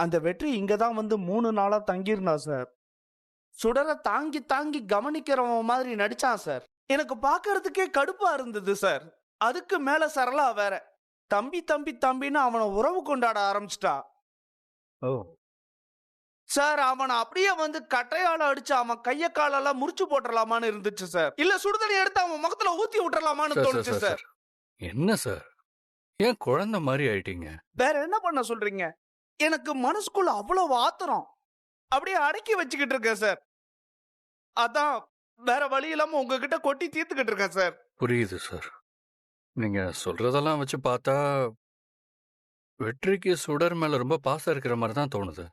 அந்த வெற்றி இங்க தான் வந்து 3 நாளா தங்கியிருந்தான் சார். சுடரை தாங்கி தாங்கி கவனிக்கிறவன் மாதிரி நடிச்சான் சார். எனக்கு பார்க்கறதுக்கே கடுப்பா இருந்தது சார். அதுக்கு மேல சரளா வேற தம்பி தம்பி தம்பின்னு அவனை உறவு கொண்டாட ஆரம்பிச்சிட்டா. ஓ சார் அவனை அப்படியே வந்து கட்டையால அடிச்சு அவன் கைய காலெல்லாம் முறிச்சு போட்டுடலாமான்னு இருந்துச்சு சார். இல்ல சுடுதண்ணி எடுத்து அவன் முகத்துல ஊத்தி விட்டுறலாமான்னு சார் தோணுச்சு சார் சார். சார் என்ன சார் ஏன் குழந்தை மாதிரி ஆயிட்டீங்க? வேற என்ன பண்ண சொல்றீங்க? எனக்கு மனசுக்குள்ள அவ்வளவு ஆத்திரம் அப்படியே அடக்கி வச்சுக்கிட்டு இருக்கேன் சார். அதான் வேற வழி இல்லாம உங்ககிட்ட கொட்டி தீர்த்துக்கிட்டு இருக்கேன் சார். புரியுது சார். நீங்க சொல்றதெல்லாம் வச்சு பார்த்தா வெற்றிக்கு சுடர் மேல ரொம்ப பாசம் இருக்கிற மாதிரி தான் தோணுது.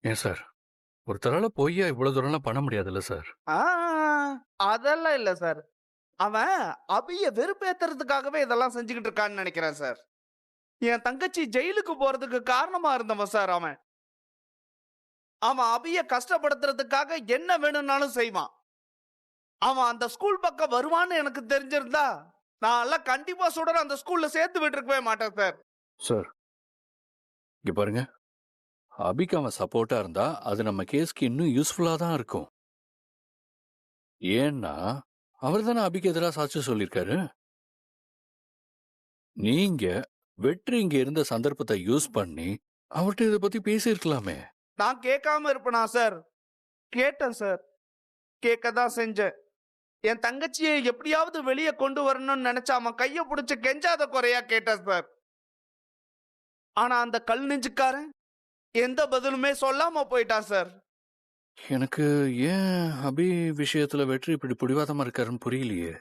ஏன் சார் ஒருத்தரால பொய்யா இவ்வளவு தூரம்லாம் பண்ண முடியாதுல்ல சார்? ஆ, அதெல்லாம் இல்ல சார். அவன் அபிய வெறுப்பேத்துறதுக்காகவே இதெல்லாம் செஞ்சுக்கிட்டு இருக்கான்னு நினைக்கிறேன் சார். என் தங்கச்சி ஜெயிலுக்கு போறதுக்கு காரணமா இருந்தவன் சார் அவன். அவன் அபிய கஷ்டப்படுத்துறதுக்காக என்ன வேணும்னாலும் செய்வான். அவன் அந்த ஸ்கூல் பக்கம் வருவான்னு எனக்கு தெரிஞ்சிருந்தா நான் எல்லாம் கண்டிப்பா சுடர் அந்த ஸ்கூல்ல சேர்த்து விட்டுருக்கவே மாட்டேன் சார். சார் இங்க பாருங்க, அபிக்கு அவன் சப்போர்ட்டா இருந்தா அது நம்ம கேஸ்க்கு இன்னும் யூஸ்ஃபுல்லா தான் இருக்கும். ஏன்னா அவர் தானே அபிக்கு எதிராக சாட்சி சொல்லியிருக்காரு. நீங்க வெற்றி இங்க இருந்த சந்தர்ப்பத்தை யூஸ் பண்ணி அவர்கிட்ட இதை பத்தி பேசியிருக்கலாமே. நான் கேட்காம இருப்பேனா சார்? கேட்டேன் சார். கேட்க தான் செஞ்சேன். என் தங்கச்சியை எப்படியாவது வெளியே கொண்டு வரணும்னு நினைச்சா அவன் கைய பிடிச்சு கெஞ்சாத குறையா கேட்டேன் சார். ஆனா அந்த கல் நெஞ்சுக்காரன் எந்த பதிலுமே சொல்லாம போயிட்டான் சார். எனக்கு ஏன் அபி விஷயத்துல வெற்றி இப்படி பிடிவாதமா இருக்காருன்னு புரியலையே.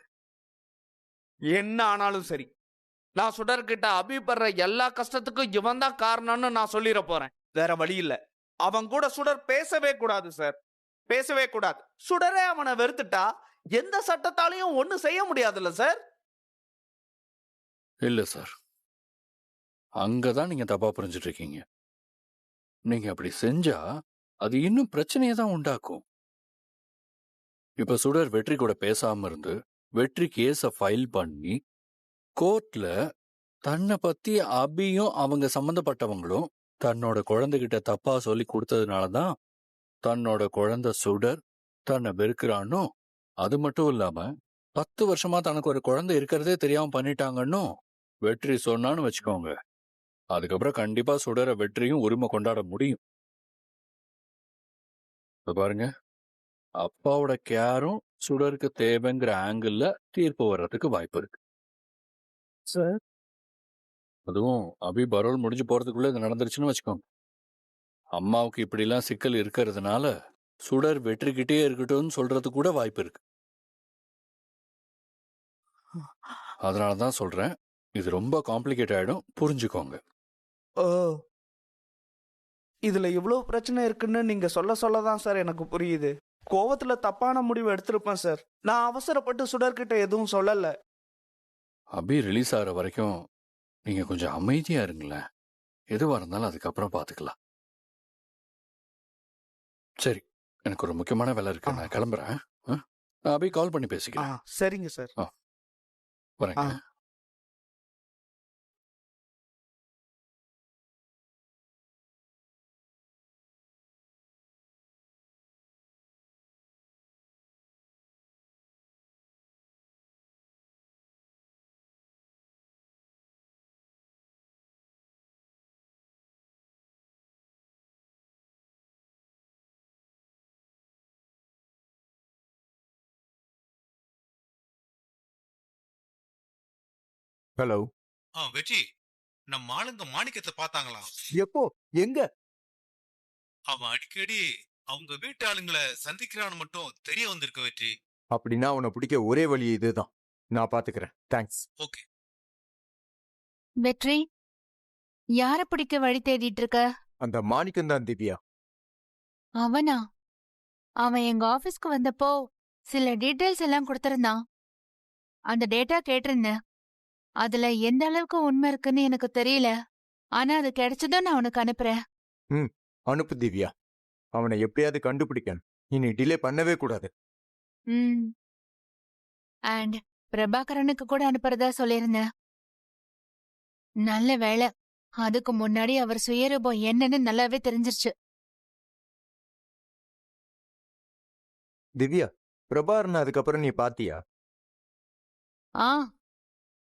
என்ன ஆனாலும் சரி, நான் சுடர்கிட்ட அபி படுற எல்லா கஷ்டத்துக்கும் இவன் தான் காரணம்னு நான் சொல்லிட போறேன். வேற வழி இல்ல. அவன் கூட சுடர் பேசவே கூடாது சார். பேசவே கூடாது. சுடரே அவனை வெறுத்துட்டா எந்த சட்டத்தாலையும் ஒண்ணும் செய்ய முடியாதுல்ல சார். இல்ல சார், அங்கதான் நீங்க தப்பா புரிஞ்சுட்டு இருக்கீங்க. நீங்க அப்படி செஞ்சா அது இன்னும் பிரச்சனையை தான் உண்டாக்கும். இப்ப சுடர் வெற்றி கூட பேசாம இருந்து வெற்றி கேஸ ஃபைல் பண்ணி கோர்ட்ல தன்னை பத்தி அபியும் அவங்க சம்பந்தப்பட்டவங்களும் தன்னோட குழந்தைகிட்ட தப்பா சொல்லி கொடுத்ததுனாலதான் தன்னோட குழந்தை சுடர் தன்னை வெறுக்கிறான்னு, அது மட்டும் இல்லாம 10 வருஷமா தனக்கு ஒரு குழந்தை இருக்கிறதே தெரியாம பண்ணிட்டாங்கன்னு வெற்றி சொன்னான்னு வச்சுக்கோங்க. அதுக்கப்புறம் கண்டிப்பா சுடர வெற்றியும் உரிமை கொண்டாட முடியும். பாருங்க, அப்பாவோட கேரும் சுடருக்கு தேவைங்கிற ஆங்கிள் தீர்ப்பு வர்றதுக்கு வாய்ப்பு இருக்கு சார். அதுவும் அபி பரோல் முடிஞ்சு போறதுக்குள்ள இது நடந்துருச்சுன்னு வச்சுக்கோங்க. அம்மாவுக்கு இப்படி எல்லாம் சிக்கல் இருக்கிறதுனால சுடர் வெற்றிக்கிட்டே இருக்கட்டும்னு சொல்றது கூட வாய்ப்பு இருக்கு. அதனாலதான் சொல்றேன், இது ரொம்ப காம்ப்ளிகேட் ஆயிடும், புரிஞ்சுக்கோங்க. ஓ, இதுல இவ்வளவு பிரச்சனை இருக்குன்னு நீங்க சொல்லதான் சார் எனக்கு புரியுது. கோவத்துல தப்பான முடிவு எடுத்திருப்பேன் சார். நான் அவசரப்பட்டு சுடர்கிட்ட எதுவும் சொல்லல. அபி ரிலீஸ் ஆகிற வரைக்கும் நீங்க கொஞ்சம் அமைதியா இருங்களேன். எதுவா இருந்தாலும் அதுக்கப்புறம் பாத்துக்கலாம். சரி, எனக்கு ஒரு முக்கியமான வேலை இருக்கு, நான் கிளம்புறேன். நான் அபி கால் பண்ணி பேசிக்கிறேன். சரிங்க சார். வரேங்க. ஹலோ. வெற்றி, நம்ம ஆளுங்க மாணிக்கத்தை பார்த்தாங்களாம். எப்போ? எங்க? அவன் அடிக்கடி அவங்க வீட்டு ஆளுங்களை சந்திக்கிறான்னு மட்டும் தெரிய வந்திருக்கு வெற்றி. அப்படின்னா அவனை பிடிக்க ஒரே வழி இதுதான். நான் பாத்துக்கிறேன். தேங்க்ஸ். ஓகே. வெற்றி, யார பிடிக்க வழி தேடிட்டு இருக்க? அந்த மாணிக்கம் தான் திவ்யா. அவனா? அவன் எங்க ஆபீஸ்க்கு வந்தப்போ சில டீடைல்ஸ் எல்லாம் கொடுத்திருந்தான். அந்த டேட்டா கேட்டிருந்தேன். அதுல எந்த அளவுக்கு உண்மை இருக்குன்னு எனக்கு தெரியல. ஆனா அது கிடைச்சதும் நான் உனக்கு அனுப்புறேன். அனுப்பு திவ்யா. அவனை எப்படியாவது கண்டுபிடிக்கணும். இனி டிலே பண்ணவே கூடாது. அண்ட் பிரபாகரனுக்கு கூட அனுப்புறதா சொல்லியிருந்தேன். நல்ல வேளை அதுக்கு முன்னாடி அவர் சுயரூபம் என்னன்னு நல்லாவே தெரிஞ்சிருச்சு. திவ்யா, பிரபாகரன் அதுக்கப்புறம் நீ பாத்தியா? ஆ,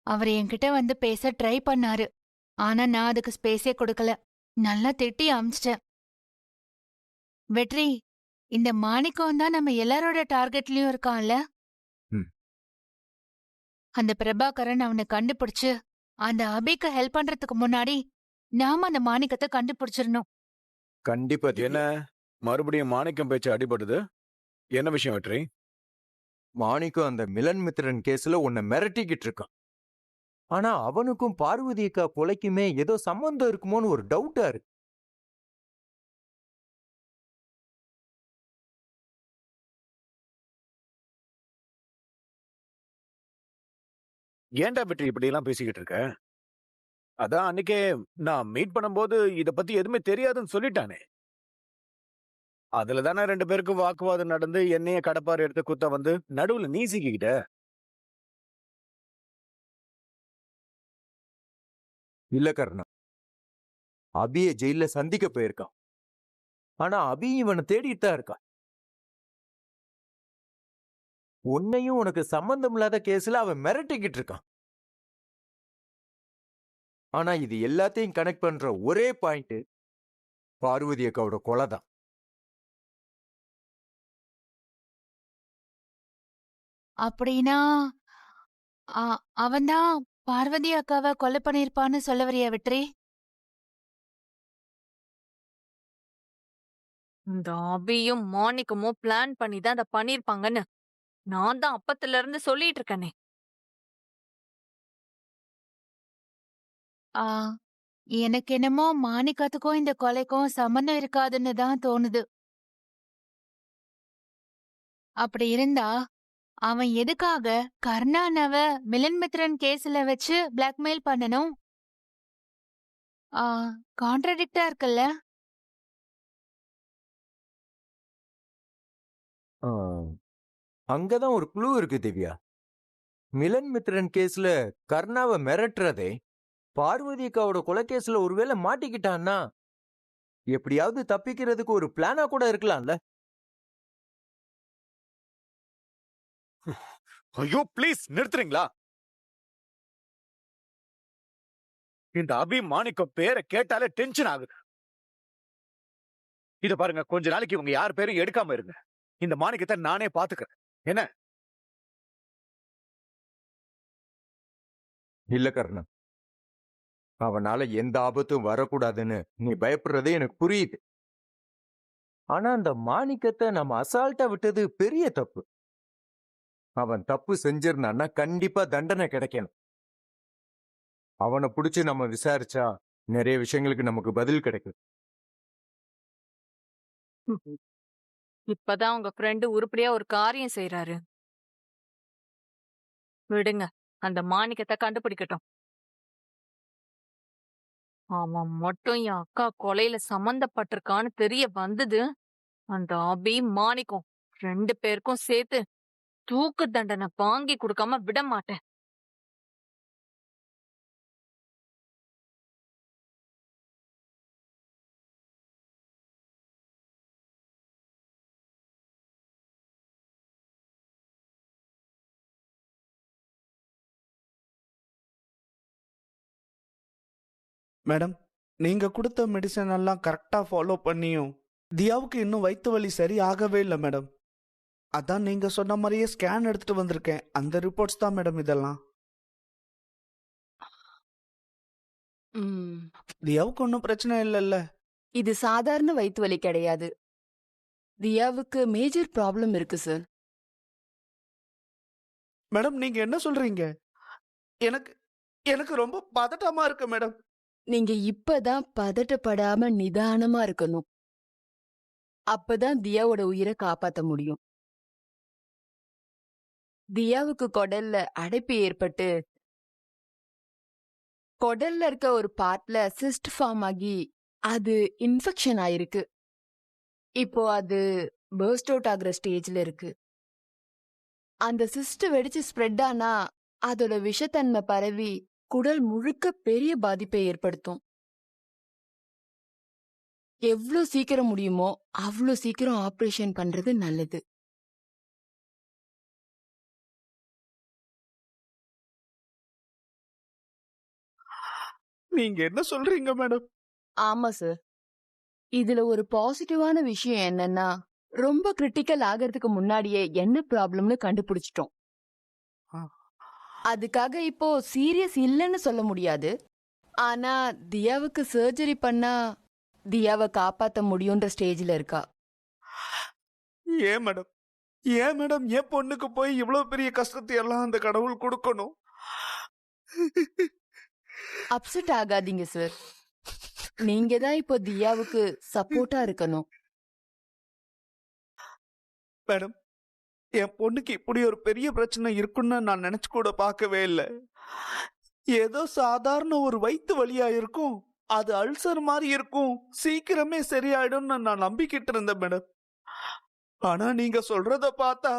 அவர் என்கிட்ட வந்து பேச ட்ரை பண்ணாரு. ஆனா நான் அதுக்கு ஸ்பேஸே கொடுக்கல. நல்லா திட்டி அமிச்சிட்டேன். வெற்றி, இந்த மாணிக்கம் தான் நம்ம எல்லாரோட டார்கெட்லயும் இருக்கான்ல. ம். அந்த பிரபாகரன் அவனை கண்டுபிடிச்சு அந்த அபிக்கு ஹெல்ப் பண்றதுக்கு முன்னாடி நாம அந்த மாணிக்கத்தை கண்டுபிடிச்சிடணும். கண்டிப்பா என்ன திவ்யா. மறுபடியும் மாணிக்கம் பேச்சு அடிபடுது? என்ன விஷயம் வெற்றி? மாணிக்கம் அந்த மிலன் மித்ரன் கேஸ்ல உன்னை மிரட்டிக்கிட்டு இருக்கான். ஆனா அவனுக்கும் பார்வதி அக்கா கொலைக்குமே ஏதோ சம்பந்தம் இருக்குமோன்னு ஒரு டவுட்டா இருக்கு. ஏன்டா வெற்றி இப்படி எல்லாம் பேசிக்கிட்டு இருக்க? அதான் அன்னைக்கே நான் மீட் பண்ணும்போது இத பத்தி எதுவுமே தெரியாதுன்னு சொல்லிட்டானே. அதுல தானே 2 பேருக்கும் வாக்குவாதம் நடந்து என்னைய கடப்பாரை எடுத்து குத்த வந்து நடுவுல நீ சிக்கிக்கிட்ட. இல்ல கர்ணா, அபிய ஜெயில சந்திக்க போயிருக்கான். ஆனா அபி இவனை தேடிட்டு தான் இருக்கான். உன்னையும் உனக்கு சம்பந்தம் இல்லாத கேஸ்ல அவன் மிரட்டிக்கிட்டு இருக்கான். ஆனா இது எல்லாத்தையும் கனெக்ட் பண்ற ஒரே பாயிண்ட் பார்வதி அக்காவோட கொலை தான். அப்படின்னா அவன்தான் பார்வதி அக்காவை கொலை பண்ணிருப்பான்னு சொல்ல வரியா வெற்றி? இந்த அபியும் மாணிக்கமும் பிளான் பண்ணி தான் அதை பண்ணிருப்பாங்கன்னு நான் தான் அப்பத்துல இருந்து சொல்லிட்டு இருக்கேனே. ஆ, எனக்கு என்னமோ மாணிக்கத்துக்கும் இந்த கொலைக்கும் சம்பந்தம் இருக்காதுன்னு தான் தோணுது. அப்படி இருந்தா அவன் எதுக்காக கர்ணானவ மிலன் மித்ரன் கேஸ்ல வச்சு பிளாக்மெயில் பண்ணணும்? கான்ட்ரடிக்டா இருக்குல்ல? ஆ, அங்கதான் ஒரு க்ளூ இருக்கு திவ்யா. மிலன் மித்ரன் கேஸ்ல கர்ணாவை மிரட்டுறதே பார்வதி அக்காவோட கொலை கேஸ்ல ஒருவேளை மாட்டிக்கிட்டான்னா எப்படியாவது தப்பிக்கிறதுக்கு ஒரு பிளானா கூட இருக்கலாம்ல. ஐயோ ப்ளீஸ் நிறுத்துறீங்களா? இந்த அபி மாணிக்கம் பேரை கேட்டாலே டென்ஷன் ஆகுது. இத பாருங்க, கொஞ்ச நாளைக்கு இவங்க யார் பேரும் எடுக்காம இருங்க. இந்த மாணிக்கத்தை நானே பாத்துக்கிறேன். என்ன? இல்ல கர்ணா, அவனால எந்த ஆபத்தும் வரக்கூடாதுன்னு நீ பயப்படுறதே எனக்கு புரியுது. ஆனா அந்த மாணிக்கத்தை நம்ம அசால்ட்டா விட்டது பெரிய தப்பு. அவன் தப்பு செஞ்சிருந்தான்னா கண்டிப்பா தண்டனை கிடைக்கணும். அவனை பிடிச்சு நம்ம விசாரிச்சா நிறைய விஷயங்களுக்கு நமக்கு பதில் கிடைக்கும். இப்பதான் உங்க ஃப்ரெண்டு உருப்படியா ஒரு காரியம் செய்யறாரு. விடுங்க, அந்த மாணிக்கத்தை கண்டுபிடிக்கட்டும். அவன் மட்டும் என் அக்கா கொலையில சம்பந்தப்பட்டிருக்கான்னு தெரிய வந்தது, அந்த அபி மாணிக்கம் 2 பேருக்கும் சேர்த்து தூக்கு தண்டனை வாங்கி கொடுக்காம விட மாட்டேன். மேடம், நீங்க கொடுத்த மெடிசன் எல்லாம் கரெக்டா ஃபாலோ பண்ணியும் தியாவுக்கு இன்னும் வயிற்று வலி சரி ஆகவே இல்லை மேடம். அதான் நீங்க சொன்ன மாதிரியே ஸ்கேன் எடுத்துட்டு வந்திருக்கேன். அந்த ரிப்போர்ட்ஸ் தான் மேடம் இதெல்லாம். ம், தியாவுக்கு ஒன்றும் பிரச்சனை இல்லைல்ல? இது சாதாரண வயித்து வலி கிடையாது. தியாவுக்கு மேஜர் ப்ராப்ளம் இருக்கு சார். மேடம், நீங்க என்ன சொல்றீங்க? எனக்கு எனக்கு ரொம்ப பதட்டமா இருக்கு மேடம். நீங்க இப்பதான் பதட்டப்படாம நிதானமா இருக்கணும். அப்பதான் தியாவோட உயிரை காப்பாத்த முடியும். தியாவுக்கு குடல்ல அடைப்பு ஏற்பட்டு குடல்ல இருக்க ஒரு பார்ட்ல சிஸ்ட் ஃபார்ம் ஆகி அது இன்ஃபெக்ஷன் ஆயிருக்கு. இப்போ அது பர்ஸ்ட் அவுட் ஆகுற ஸ்டேஜ்ல இருக்கு. அந்த சிஸ்ட் வெடிச்சு ஸ்ப்ரெட் ஆனா அதோட விஷத்தன்மை பரவி குடல் முழுக்க பெரிய பாதிப்பை ஏற்படுத்தும். எவ்வளவு சீக்கிரம் முடியுமோ அவ்வளவு சீக்கிரம் ஆபரேஷன் பண்றது நல்லது. நீங்க என்ன சொல்றீங்க மேடம்? ஆமா சார். இதுல ஒரு பாசிட்டிவான விஷயம் என்னன்னா, ரொம்ப கிரிட்டிக்கல் ஆகிறதுக்கு முன்னாடியே என்ன ப்ராப்ளம்னு கண்டுபிடிச்சிட்டோம். ஆ. அதுக்காக இப்போ சீரியஸ் இல்லைன்னு சொல்ல முடியாது. ஆனா தியாவுக்கு சர்ஜரி பண்ணா தியாவை காப்பாத்த முடியுன்ற ஸ்டேஜ்ல இருக்கா. ஏன் மேடம் என் பொண்ணுக்கு போய் இவ்வளவு பெரிய கஷ்டத்தை எல்லாம் அந்த கடவுள் கொடுக்கணும்? அப்செட் ஆகாதீங்க சார். நீங்க தான் இப்போ தியாவுக்கு சப்போர்ட்டா இருக்கணும். மேடம், என் பொண்ணுக்கு இப்படி ஒரு பெரிய பிரச்சனை இருக்குன்னு நான் நினைச்சு கூட பார்க்கவே இல்லை. ஏதோ சாதாரண ஒரு வயித்து வலியா இருக்கும், அது அல்சர் மாதிரி இருக்கும், சீக்கிரமே சரியாயிடும்னு நான் நம்பிக்கிட்டு இருந்தேன் மேடம். ஆனா நீங்க சொல்றத பார்த்தா